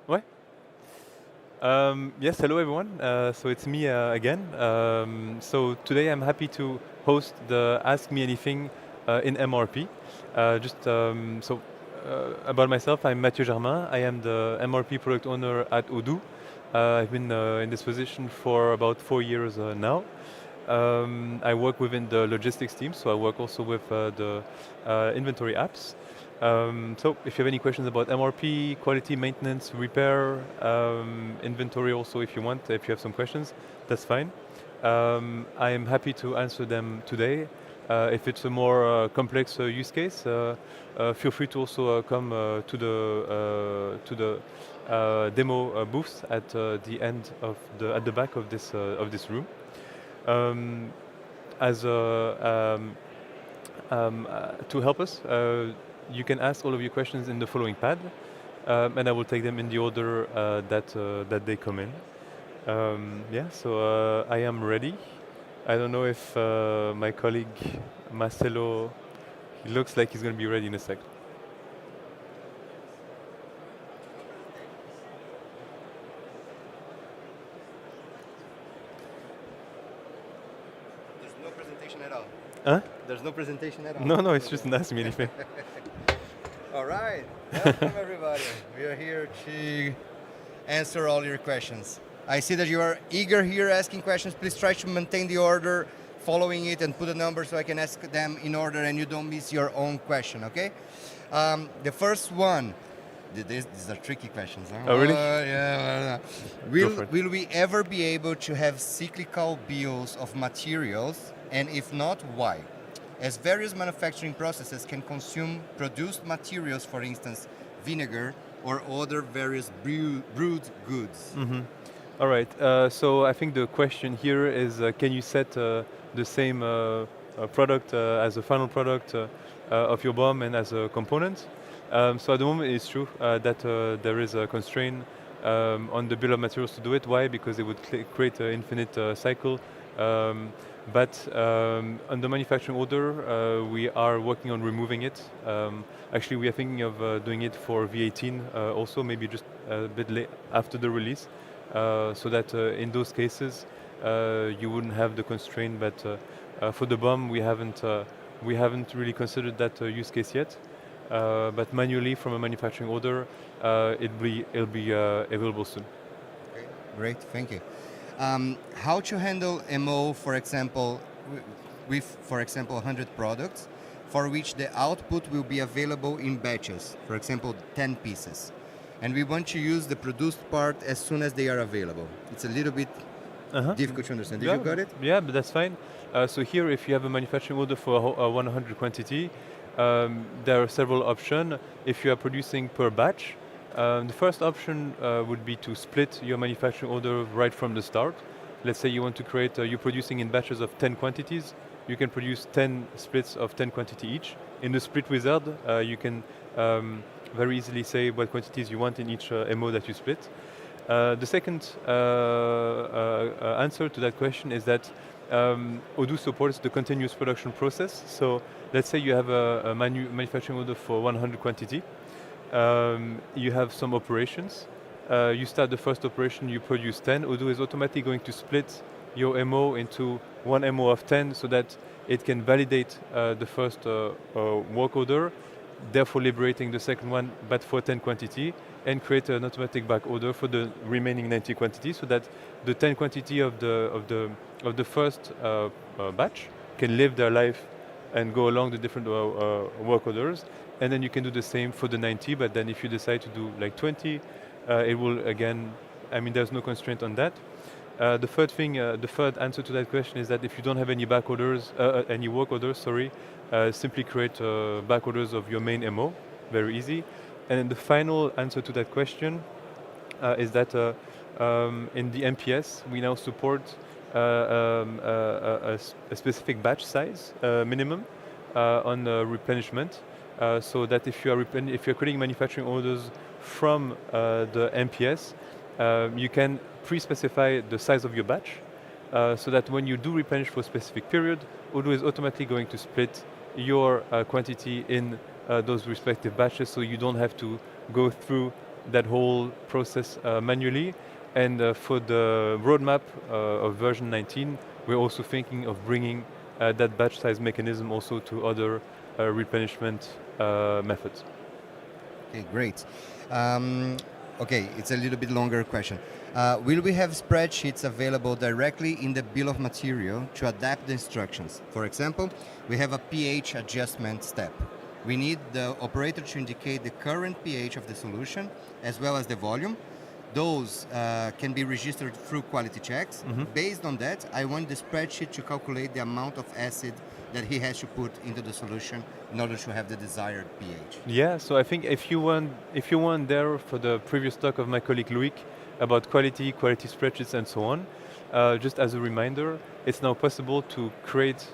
Ouais. Yes, hello everyone. So it's me again. So today I'm happy to host the Ask Me Anything in MRP. About myself, I'm Mathieu Germain. I am the MRP product owner at Odoo. I've been in this position for about 4 years now. I work within the logistics team, so I work also with the inventory apps. So if you have any questions about MRP, quality maintenance, repair, inventory also if you want, if you have some questions, that's fine. I am happy to answer them today. If it's a more complex use case, feel free to also come to the demo booths at the end of at the back of this room. Um, as To help us, you can ask all of your questions in the following pad, and I will take them in the order that they come in. Yeah, so I am ready. I don't know if my colleague Marcelo, he looks like he's going to be ready in a sec. There's no presentation at all. Huh? There's no presentation at all. No, it's just an ask me anything. All right. Welcome, everybody. We are here to answer all your questions. I see that you are eager here asking questions. Please try to maintain the order, following it, and put a number so I can ask them in order and you don't miss your own question, okay? The first one, these are tricky questions. Huh? Oh, really? Yeah. Go for it. Will we ever be able to have cyclical bills of materials? And if not, why? As various manufacturing processes can consume produced materials, for instance, vinegar or other various brewed goods. All right. So I think the question here is, can you set the same product as a final product of your BOM and as a component? So at the moment, it's true that there is a constraint on the bill of materials to do it. Why? Because it would create an infinite cycle. On the manufacturing order, we are working on removing it. Actually, we are thinking of doing it for V18 also, maybe just a bit late after the release, so that in those cases you wouldn't have the constraint. But for the BOM, we haven't really considered that use case yet. But manually from a manufacturing order, it'll be available soon. Okay, great, thank you. How to handle MO, for example, with, for example, 100 products, for which the output will be available in batches, for example, 10 pieces. And we want to use the produced part as soon as they are available. It's a little bit difficult to understand. Did you got it? Yeah, but that's fine. So here, if you have a manufacturing order for a 100 quantity, there are several options. If you are producing per batch, the first option would be to split your manufacturing order right from the start. Let's say you want to create, you're producing in batches of 10 quantities. You can produce 10 splits of 10 quantity each. In the split wizard, you can very easily say what quantities you want in each MO that you split. The second answer to that question is that Odoo supports the continuous production process. So let's say you have a manufacturing order for 100 quantity. You have some operations. You start the first operation, you produce 10. Odoo is automatically going to split your MO into one MO of 10 so that it can validate the first work order, therefore liberating the second one, but for 10 quantity, and create an automatic back order for the remaining 90 quantity, so that the 10 quantity of the first batch can live their life and go along the different work orders, and then you can do the same for the 90. But then if you decide to do like 20, it will again. I mean, there's no constraint on that. The third answer to that question is that if you don't have any back orders, any work orders, sorry, simply create back orders of your main MO, very easy. And then the final answer to that question is that in the MPS, we now support a specific batch size minimum on replenishment, so that if you're creating manufacturing orders from the MPS, you can pre-specify the size of your batch, so that when you do replenish for a specific period, Odoo is automatically going to split your quantity in those respective batches, so you don't have to go through that whole process manually. And for the roadmap of version 19, we're also thinking of bringing that batch size mechanism also to other replenishment methods. Okay, great. Okay, it's a little bit longer question. Will we have spreadsheets available directly in the bill of material to adapt the instructions? For example, we have a pH adjustment step. We need the operator to indicate the current pH of the solution as well as the volume. Those can be registered through quality checks. Based on that, I want the spreadsheet to calculate the amount of acid that he has to put into the solution in order to have the desired pH. Yeah, so I think if you weren't there for the previous talk of my colleague Loic about quality spreadsheets and so on, just as a reminder, it's now possible to create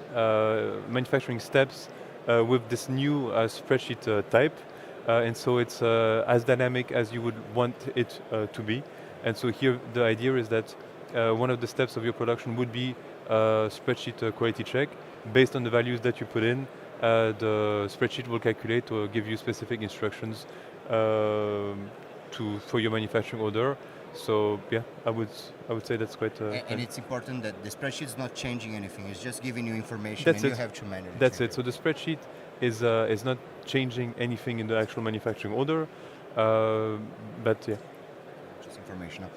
manufacturing steps with this new spreadsheet type. And so it's as dynamic as you would want it to be. And so here the idea is that one of the steps of your production would be a spreadsheet quality check. Based on the values that you put in, the spreadsheet will calculate or give you specific instructions for your manufacturing order. So yeah, I would say that's quite. And it's important that the spreadsheet is not changing anything; it's just giving you information, That's and it. you have to manually. That's check it. So the spreadsheet is not changing anything in the actual manufacturing order, but yeah. Just informational.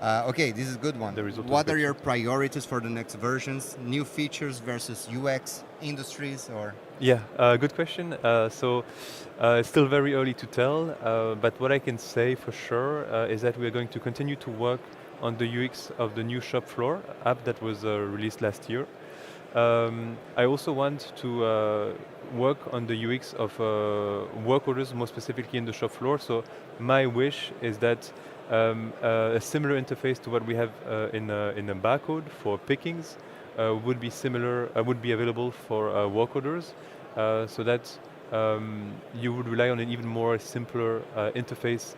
Okay, this is a good one. The result of What the are your priorities for the next versions? New features versus UX industries, or? Yeah, good question. So it's still very early to tell, but what I can say for sure is that we are going to continue to work on the UX of the new shop floor app that was released last year. I also want to work on the UX of work orders, more specifically in the shop floor. So my wish is that a similar interface to what we have in a barcode for pickings would be available for work orders, so that you would rely on an even more simpler interface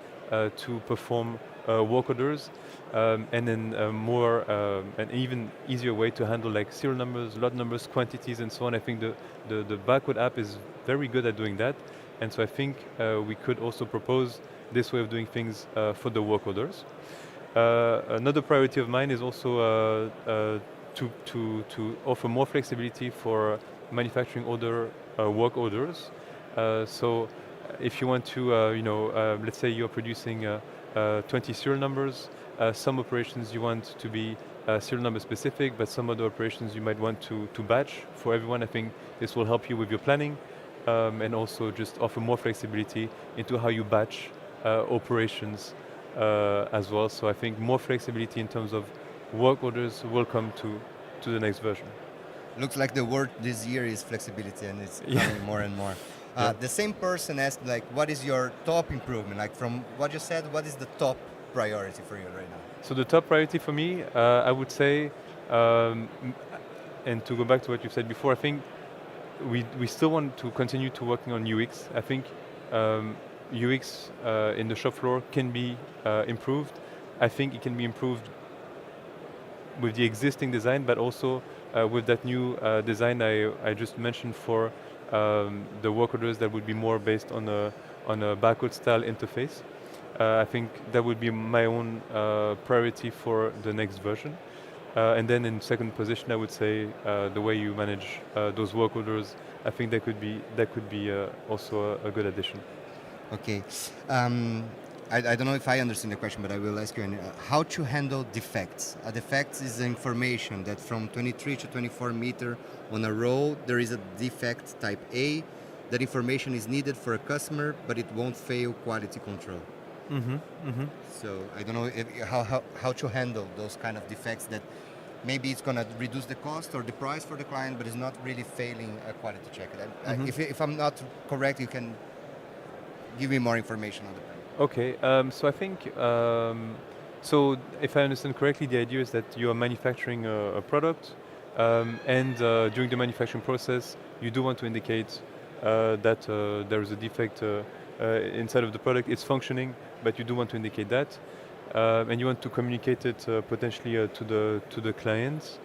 to perform work orders, and then an even easier way to handle like serial numbers, lot numbers, quantities, and so on. I think the barcode app is very good at doing that, and so I think we could also propose this way of doing things for the work orders. Another priority of mine is also to offer more flexibility for manufacturing order work orders. So if you want to, let's say you're producing 20 serial numbers, some operations you want to be serial number specific, but some other operations you might want to batch for everyone. I think this will help you with your planning, and also just offer more flexibility into how you batch operations as well. So I think more flexibility in terms of work orders will come to the next version. Looks like the word this year is flexibility, and it's coming more and more. The same person asked, like, what is your top improvement? Like, from what you said, what is the top priority for you right now? So the top priority for me, I would say, and to go back to what you said before, I think we still want to continue to working on UX. I think UX in the shop floor can be improved. I think it can be improved with the existing design, but also with that new design I just mentioned for the work orders that would be more based on a barcode style interface. I think that would be my own priority for the next version. And then in second position, I would say the way you manage those work orders. I think that could be also a good addition. Okay. I don't know if I understand the question, but I will ask you how to handle defects. A defect is the information that from 23 to 24 meter on a row there is a defect type A. That information is needed for a customer, but it won't fail quality control. So I don't know how to handle those kind of defects that maybe it's going to reduce the cost or the price for the client, but it's not really failing a quality check. If I'm not correct, you can give me more information on the point. Okay, so I think, so if I understand correctly, the idea is that you are manufacturing a product, and during the manufacturing process, you do want to indicate that there is a defect inside of the product. It's functioning, but you do want to indicate that, and you want to communicate it potentially to the client.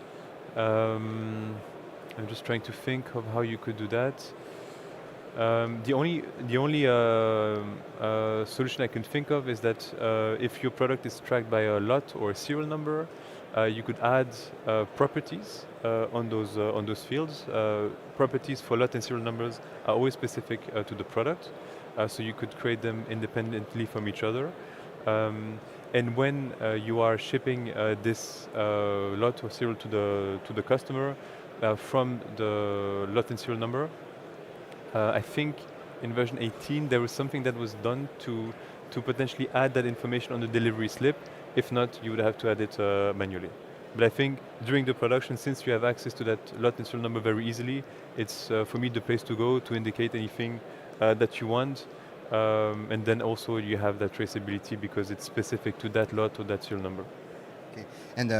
I'm just trying to think of how you could do that. The only solution I can think of is that if your product is tracked by a lot or a serial number, you could add properties on those fields. Properties for lot and serial numbers are always specific to the product, so you could create them independently from each other. Um, and when you are shipping this lot or serial to the customer from the lot and serial number, I think in version 18 there was something that was done to potentially add that information on the delivery slip. If not, you would have to add it manually. But I think during the production, since you have access to that lot and serial number very easily, it's for me the place to go to indicate anything that you want. And then also you have that traceability because it's specific to that lot or that serial number. Okay. And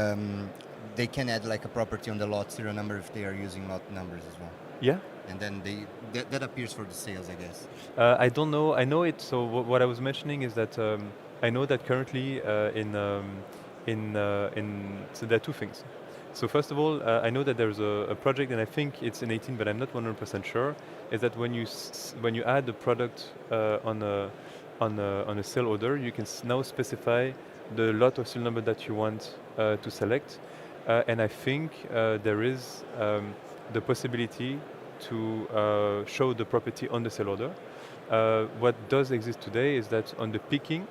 they can add like a property on the lot serial number if they are using lot numbers as well. Yeah. And then that appears for the sales, I guess. I don't know. I know it. So what I was mentioning is that I know that currently so there are two things. So first of all, I know that there's a project, and I think it's in 18, but I'm not 100% sure. Is that when you add the product on a sale order, you can now specify the lot or serial number that you want to select, and I think there is the possibility to show the property on the sale order. What does exist today is that on the picking,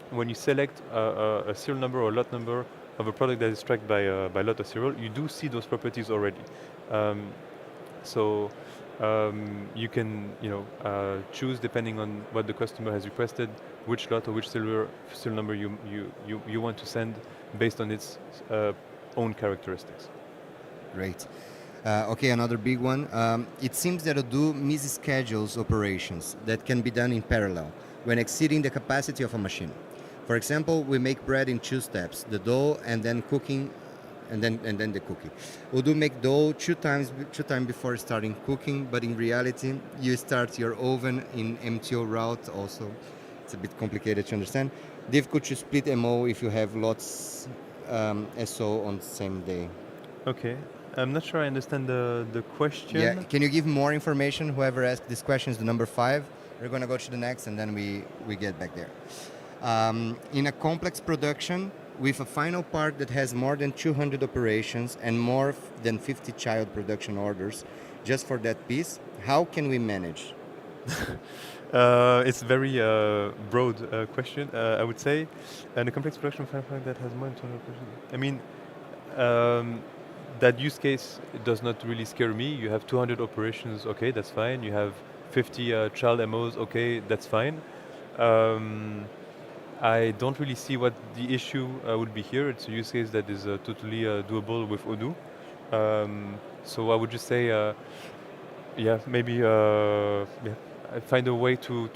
when you select a serial number or lot number of a product that is tracked by lot or serial, you do see those properties already. So you can choose, depending on what the customer has requested, which lot or which serial number you want to send based on its own characteristics. Great. Okay, another big one. It seems that Odoo misschedules operations that can be done in parallel when exceeding the capacity of a machine. For example, we make bread in 2 steps: the dough and then cooking, and then the cookie. Odoo make dough two times before starting cooking, but in reality, you start your oven in MTO route. Also, it's a bit complicated to understand. Difficult to split MO if you have lots SO on the same day. Okay. I'm not sure I understand the question. Yeah, can you give more information? Whoever asked this question is the number 5. We're going to go to the next, and then we get back there. In a complex production with a final part that has more than 200 operations and more than 50 child production orders just for that piece, how can we manage? It's a very broad question, I would say. And a complex production pipeline that has more than 200 operations. I mean, that use case does not really scare me. You have 200 operations, okay, that's fine. You have 50 child MOs, okay, that's fine. I don't really see what the issue would be here. It's a use case that is totally doable with Odoo. So I would just say, maybe find a way to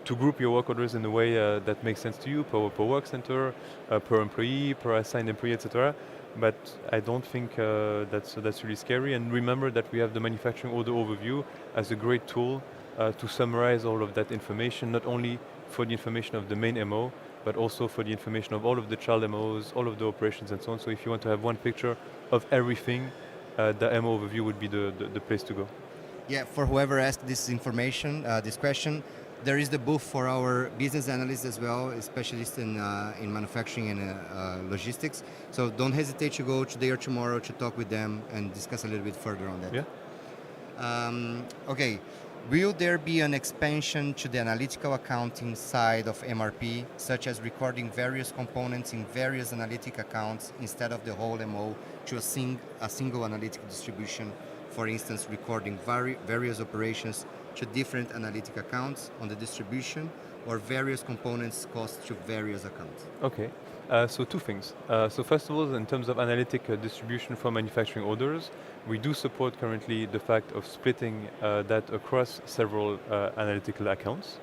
group your work orders in a way that makes sense to you, per work center, per employee, per assigned employee, etc. But I don't think that's really scary. And remember that we have the manufacturing order overview as a great tool to summarize all of that information, not only for the information of the main MO, but also for the information of all of the child MOs, all of the operations and so on. So if you want to have one picture of everything, the MO overview would be the place to go. Yeah, for whoever asked this information, this question, there is the booth for our business analysts as well, specialists in manufacturing and logistics. So don't hesitate to go today or tomorrow to talk with them and discuss a little bit further on that. Yeah. Okay. Will there be an expansion to the analytical accounting side of MRP, such as recording various components in various analytic accounts instead of the whole MO to a single analytic distribution? For instance, recording various operations to different analytic accounts on the distribution, or various components cost to various accounts? Okay, so two things. So first of all, in terms of analytic distribution for manufacturing orders, we do support currently the fact of splitting that across several analytical accounts.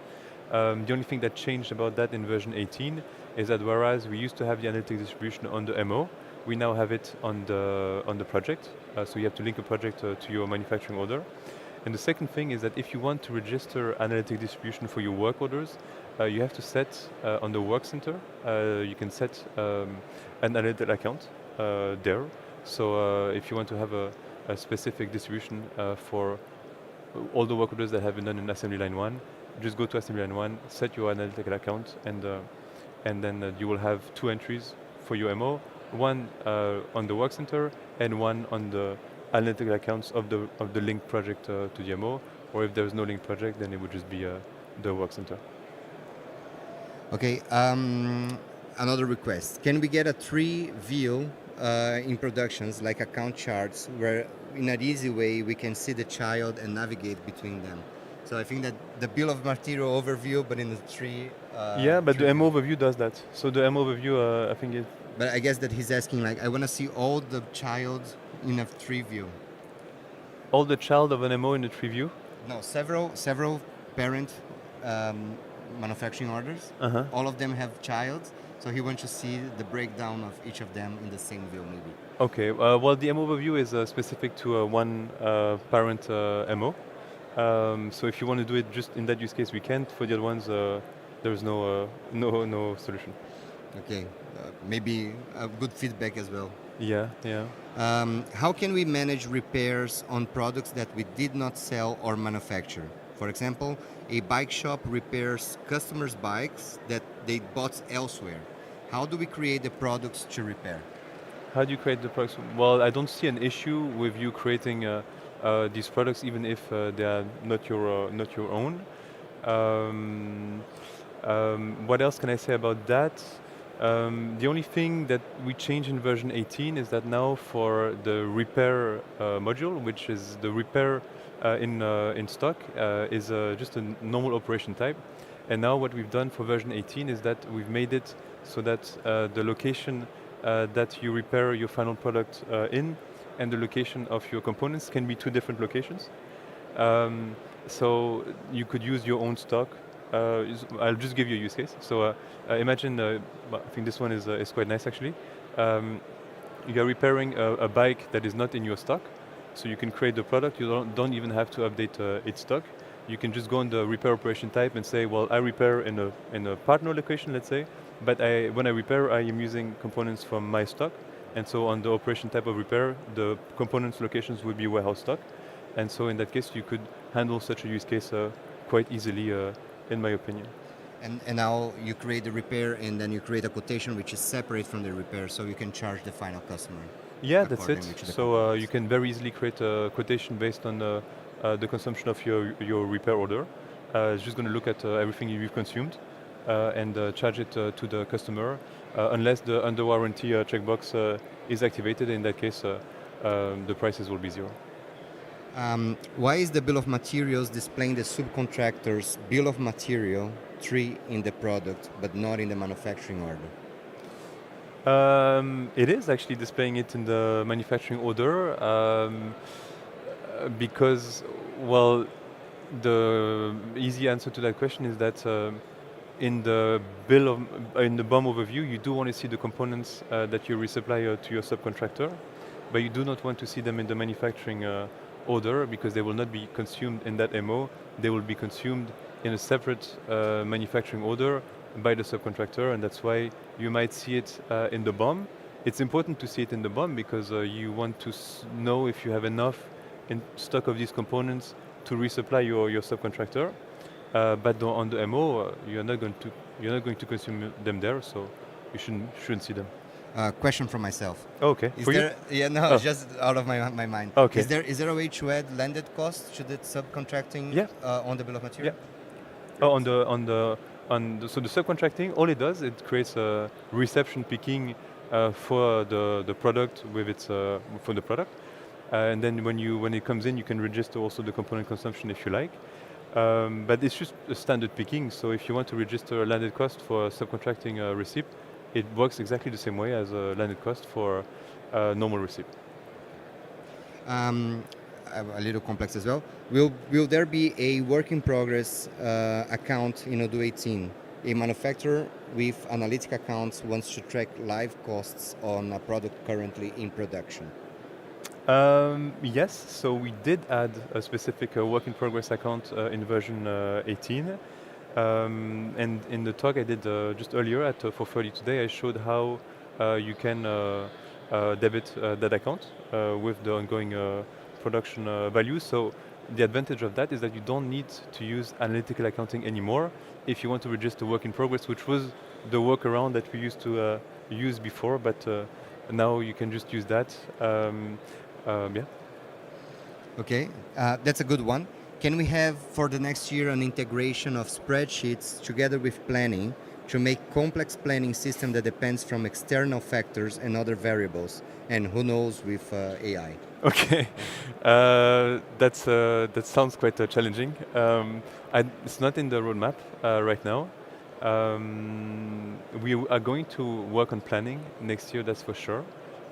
The only thing that changed about that in version 18 is that whereas we used to have the analytic distribution on the MO, we now have it on the project. So you have to link a project to your manufacturing order. And the second thing is that if you want to register analytic distribution for your work orders, you have to set on the work center, you can set an analytical account there. So if you want to have a specific distribution for all the work orders that have been done in assembly line 1, just go to assembly line 1, set your analytical account, and then you will have 2 entries for your MO, one on the work center and one on the analytical accounts of the link project to the MO, or if there's no link project, then it would just be the work center. Okay, another request. Can we get a 3 view in productions, like account charts, where in an easy way we can see the child and navigate between them? So I think that the bill of material overview, but in the 3... yeah, but the view. MO overview does that. So the MO overview, I think it... But I guess that he's asking, like, I want to see all the child in a 3 view. All the child of an MO in the 3 view? No, several parent manufacturing orders. All of them have child, so he wants to see the breakdown of each of them in the same view, maybe. Okay, well, the MO overview is specific to one parent MO. So if you want to do it just in that use case, we can't. For the other ones, there's no solution. Okay, maybe a good feedback as well. Yeah, yeah. How can we manage repairs on products that we did not sell or manufacture? For example, a bike shop repairs customers' bikes that they bought elsewhere. How do we create the products to repair? How do you create the products? Well, I don't see an issue with you creating these products, even if they are not your own. What else can I say about that? The only thing that we changed in version 18 is that now for the repair module, which is the repair in stock, is just a normal operation type. And now what we've done for version 18 is that we've made it so that the location that you repair your final product in and the location of your components can be 2 different locations. So you could use your own stock. I'll just give you a use case. So imagine, I think this one is quite nice actually. You are repairing a bike that is not in your stock. So you can create the product, you don't even have to update its stock. You can just go on the repair operation type and say, well, I repair in a partner location, let's say, but when I repair, I am using components from my stock. And so on the operation type of repair, the components locations would be warehouse stock. And so in that case, you could handle such a use case quite easily, in my opinion. And now you create the repair and then you create a quotation which is separate from the repair, so you can charge the final customer. Yeah, that's it. So you can very easily create a quotation based on the consumption of your repair order. It's just going to look at everything you've consumed and charge it to the customer, unless the under warranty checkbox is activated. In that case, the prices will be 0. Why is the bill of materials displaying the subcontractor's bill of material 3 in the product, but not in the manufacturing order? It is actually displaying it in the manufacturing order because, well, the easy answer to that question is that in the BOM overview, you do want to see the components that you resupply to your subcontractor, but you do not want to see them in the manufacturing order because they will not be consumed in that MO. They will be consumed in a separate manufacturing order by the subcontractor, and that's why you might see it in the BOM. It's important to see it in the BOM because you want to know if you have enough in stock of these components to resupply your subcontractor. But on the MO, you're not going to consume them there, so you shouldn't see them. Question from myself. Okay. Is for there, you? Yeah, no, just out of my mind. Okay. Is there a way to add landed cost to the subcontracting on the bill of material? Yeah. Oh, so the subcontracting, all it does, it creates a reception picking for the product with its for the product, and then when it comes in, you can register also the component consumption if you like. But it's just a standard picking. So if you want to register a landed cost for a subcontracting receipt, it works exactly the same way as a landed cost for a normal receipt. A little complex as well. Will there be a work in progress account in Odoo 18? A manufacturer with analytic accounts wants to track live costs on a product currently in production. Yes, so we did add a specific work in progress account in version 18. And in the talk I did just earlier at 4:30 today, I showed how you can debit that account with the ongoing production value. So the advantage of that is that you don't need to use analytical accounting anymore if you want to register work in progress, which was the workaround that we used to use before, but now you can just use that. Yeah. Okay, that's a good one. Can we have for the next year an integration of spreadsheets together with planning to make complex planning system that depends from external factors and other variables? And who knows with AI? Okay, that sounds quite challenging. It's not in the roadmap right now. We are going to work on planning next year, that's for sure.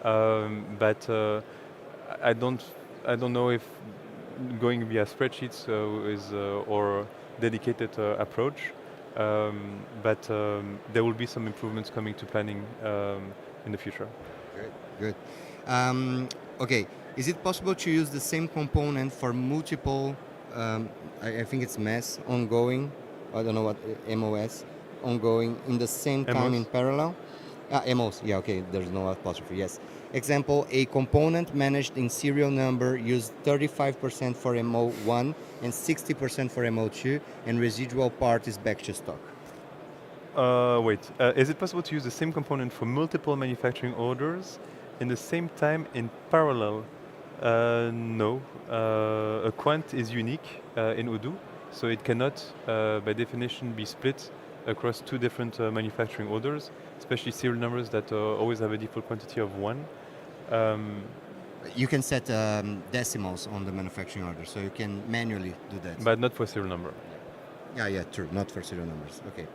But I don't, I don't know if going via spreadsheets is or dedicated approach. But there will be some improvements coming to planning in the future. Good, good. Okay, is it possible to use the same component for multiple, I think it's MES, ongoing, I don't know what, MOS, ongoing, in the same time MOS? in parallel? MOS, yeah, okay, there's no apostrophe, yes. Example, a component managed in serial number used 35% for MO1 and 60% for MO2, and residual part is back to stock. Wait, is it possible to use the same component for multiple manufacturing orders in the same time in parallel? No. A quant is unique in Odoo, so it cannot, by definition, be split across two different manufacturing orders, especially serial numbers that always have a default quantity of 1. You can set decimals on the manufacturing order, so you can manually do that. But not for serial number. Yeah, true, not for serial numbers. Okay.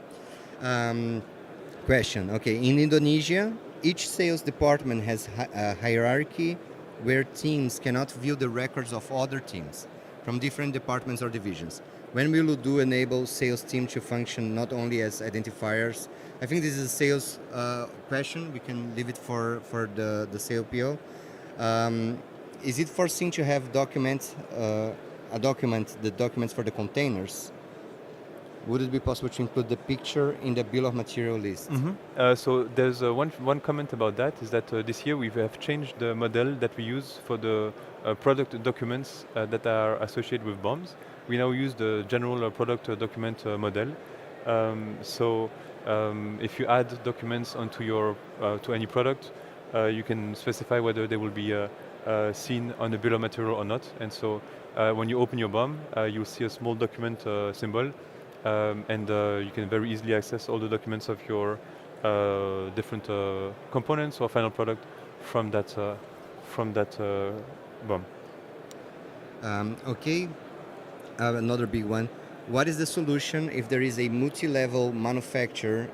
Question. Okay, in Indonesia, each sales department has a hierarchy where teams cannot view the records of other teams from different departments or divisions. When will Odoo enable sales team to function not only as identifiers? I think this is a sales question. We can leave it for the sale PO. Is it foreseen to have the documents for the containers? Would it be possible to include the picture in the bill of material list? So there's one comment about that, is that this year we have changed the model that we use for the product documents that are associated with bombs. We now use the general product document model. If you add documents onto your to any product, you can specify whether they will be seen on the bill of material or not. And so when you open your bomb, you'll see a small document symbol. You can very easily access all the documents of your different components or final product from that BOM. Okay, another big one. What is the solution if there is a multi-level manufacturer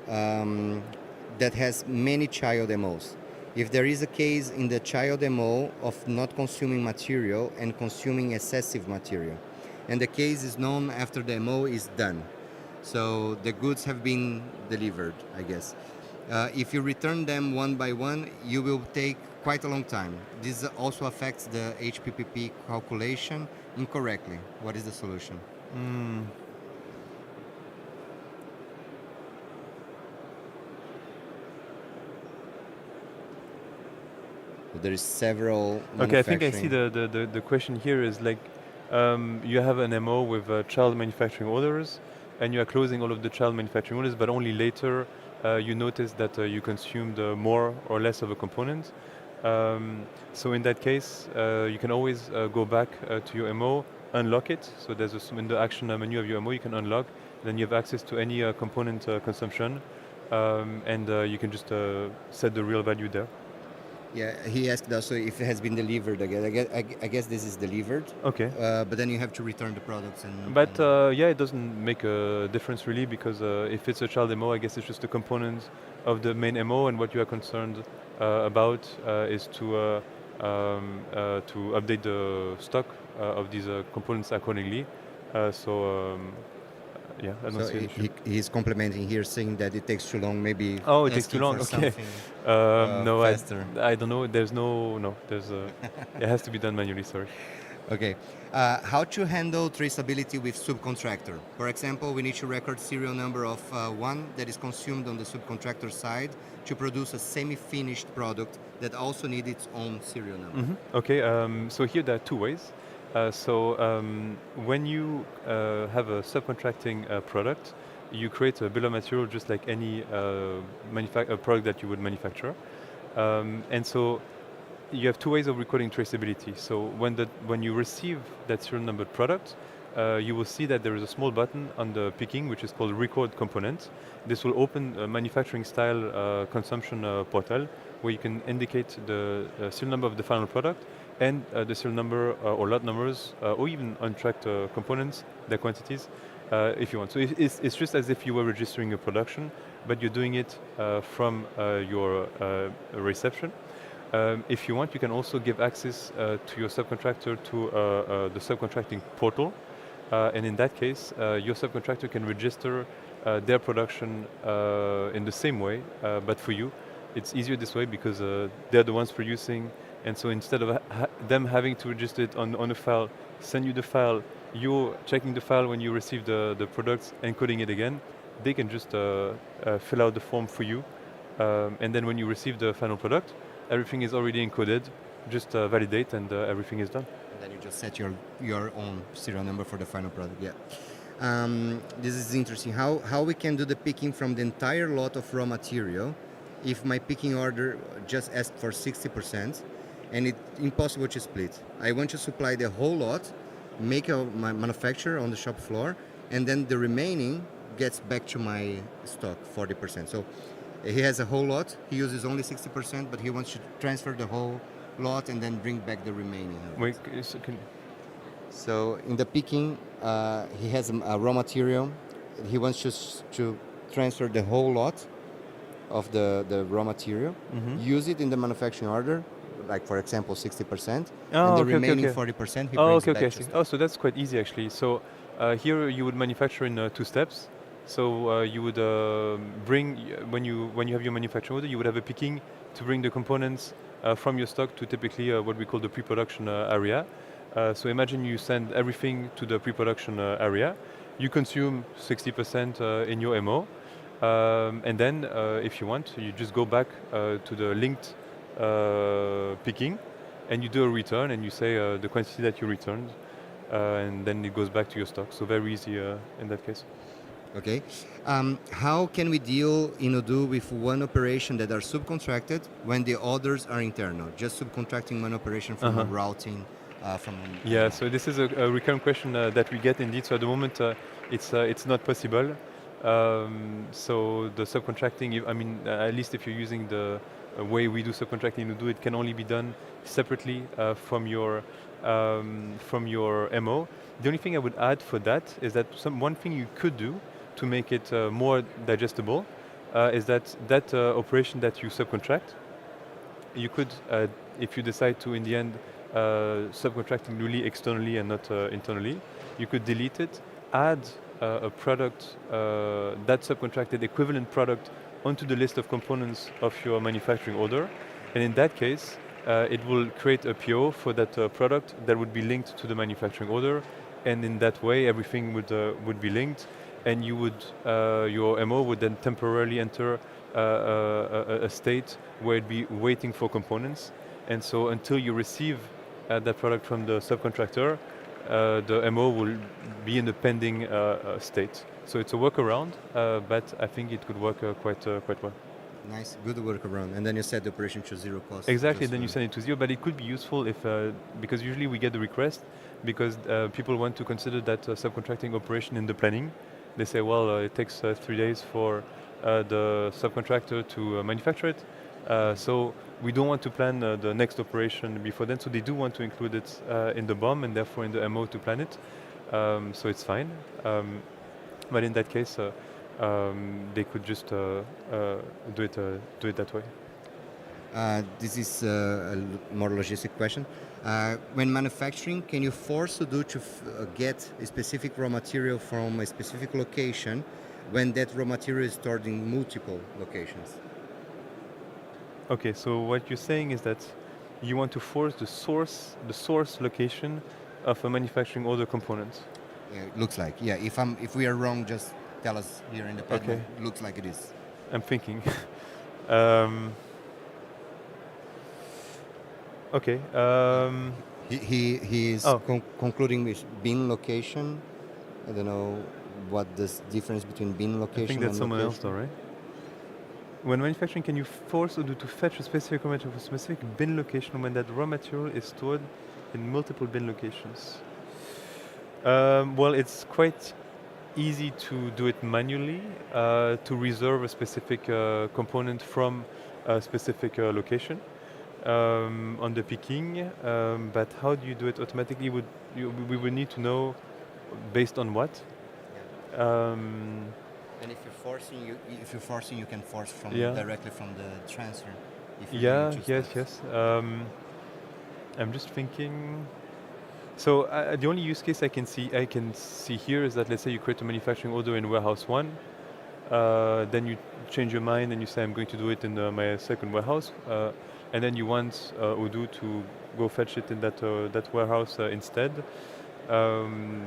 that has many child MOs? If there is a case in the child MO of not consuming material and consuming excessive material, and the case is known after the MO is done. So the goods have been delivered, I guess. If you return them one by one, you will take quite a long time. This also affects the HPPP calculation incorrectly. What is the solution? There is several. Okay, I think I see the question here is like you have an MO with child manufacturing orders, and you are closing all of the child manufacturing orders, but only later you notice that you consumed more or less of a component. So in that case, you can always go back to your MO, unlock it. So there's in the action menu of your MO, you can unlock. Then you have access to any component consumption, and you can just set the real value there. Yeah, he asked also if it has been delivered again. I guess this is delivered. Okay. But then you have to return the products and. But yeah, it doesn't make a difference really, because if it's a child MO, I guess it's just a component of the main MO, and what you are concerned about is to update the stock of these components accordingly. Yeah, I don't see an issue. He's complimenting here, saying that it takes too long. Maybe. Oh, it takes too long. Okay. No, faster. I don't know. There's no. There's it has to be done manually. Sorry. Okay. How to handle traceability with subcontractor? For example, we need to record serial number of one that is consumed on the subcontractor side to produce a semi-finished product that also needs its own serial number. Okay. So here there are two ways. When you have a subcontracting product, you create a bill of material just like any product that you would manufacture. And so you have two ways of recording traceability. So when you receive that serial numbered product, you will see that there is a small button on the picking which is called record component. This will open a manufacturing style consumption portal where you can indicate the serial number of the final product and the serial number or lot numbers or even untracked components, their quantities, if you want. So it's just as if you were registering a production, but you're doing it from your reception. If you want, you can also give access to your subcontractor to the subcontracting portal. And in that case, your subcontractor can register their production in the same way, but for you. It's easier this way because they're the ones producing, and so instead of them having to register it on a file, send you the file, you're checking the file when you receive the products, encoding it again, they can just fill out the form for you. And then when you receive the final product, everything is already encoded, just validate and everything is done. And then you just set your own serial number for the final product, yeah. This is interesting, how we can do the picking from the entire lot of raw material if my picking order just asked for 60% and it's impossible to split. I want to supply the whole lot, make my manufacture on the shop floor, and then the remaining gets back to my stock, 40%. So he has a whole lot, he uses only 60%, but he wants to transfer the whole lot and then bring back the remaining. Wait, so in the picking, he has a raw material, he wants just to transfer the whole lot of the raw material, use it in the manufacturing order, like for example 60%, and the remaining 40% he brings back to stock. Oh, so that's quite easy actually. So here you would manufacture in 2 steps. So you would bring, when you have your manufacturing order, you would have a picking to bring the components from your stock to typically what we call the pre-production area. So imagine you send everything to the pre-production area. You consume 60% in your MO. And then, if you want, you just go back to the linked picking, and you do a return, and you say the quantity that you returned, and then it goes back to your stock. So very easy in that case. Okay. How can we deal in Odoo with one operation that are subcontracted when the others are internal? Just subcontracting one operation from a routing. Yeah, so this is a recurrent question that we get indeed. So at the moment, it's not possible. So the subcontracting, I mean, at least if you're using the way we do subcontracting in Odoo, it can only be done separately from your MO. The only thing I would add for that is that one thing you could do to make it more digestible is that operation that you subcontract, you could, if you decide to in the end subcontracting really externally and not internally, you could delete it, add a product, that subcontracted equivalent product onto the list of components of your manufacturing order, and in that case it will create a PO for that product that would be linked to the manufacturing order, and in that way everything would be linked, and you would your MO would then temporarily enter a state where it'd be waiting for components, and so until you receive that product from the subcontractor, the MO will be in a pending state. So it's a workaround, but I think it could work quite well. Nice, good workaround. And then you set the operation to 0 cost. Exactly, then you send it to 0, but it could be useful if, because usually we get the request, because people want to consider that subcontracting operation in the planning. They say, well, it takes 3 days for the subcontractor to manufacture it. So we don't want to plan the next operation before then, so they do want to include it in the BOM and therefore in the MO to plan it. So it's fine. But in that case, they could just do it that way. This is a more logistic question. When manufacturing, can you force Odoo to get a specific raw material from a specific location when that raw material is stored in multiple locations? Okay, so what you're saying is that you want to force the source location of a manufacturing order component. Yeah, it looks like. Yeah, if we are wrong, just tell us here in the panel. Okay. Looks like it is. I'm thinking. Okay. He is Oh. concluding with bin location. I don't know what the difference between bin location I think that's and someone else, location. though, right? When manufacturing, can you force Odoo to fetch a specific raw material for a specific bin location when that raw material is stored in multiple bin locations? Well, it's quite easy to do it manually, to reserve a specific component from a specific location on the picking. But how do you do it automatically? We would need to know based on what. Um, And if you're forcing, you can force from Yeah. directly from the transfer. If you're yeah, doing two yes, steps. yes. I'm just thinking. So the only use case I can see here is that, let's say you create a manufacturing order in warehouse 1, then you change your mind and you say I'm going to do it in my second warehouse, and then you want Odoo to go fetch it in that warehouse instead. Um,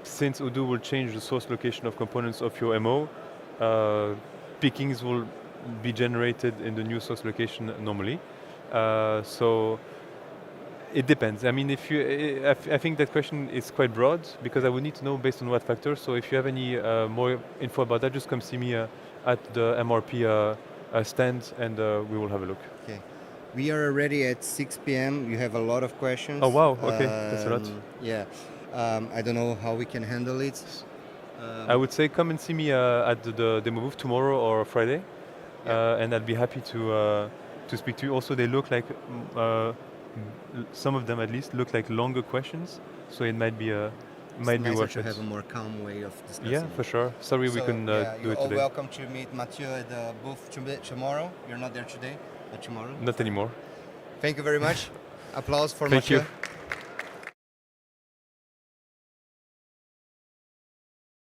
since Odoo will change the source location of components of your MO, pickings will be generated in the new source location normally. So it depends. I mean, if you, I think that question is quite broad because I would need to know based on what factors. So if you have any more info about that, just come see me at the MRP stand, and we will have a look. Okay. We are already at 6 p.m. You have a lot of questions. Oh wow! Okay, that's a lot. Yeah. I don't know how we can handle it. I would say come and see me at the demo booth tomorrow or Friday, and I'd be happy to speak to you. Also, they look like some of them at least look like longer questions, so it might be It's nicer worth to it. have a more calm way of discussing. Yeah, for sure. Sorry we So, couldn't yeah, do you're it all today. welcome to meet Mathieu at the booth tomorrow. You're not there today, but tomorrow. Not anymore. Thank you very much. Applause for Thank Mathieu. you.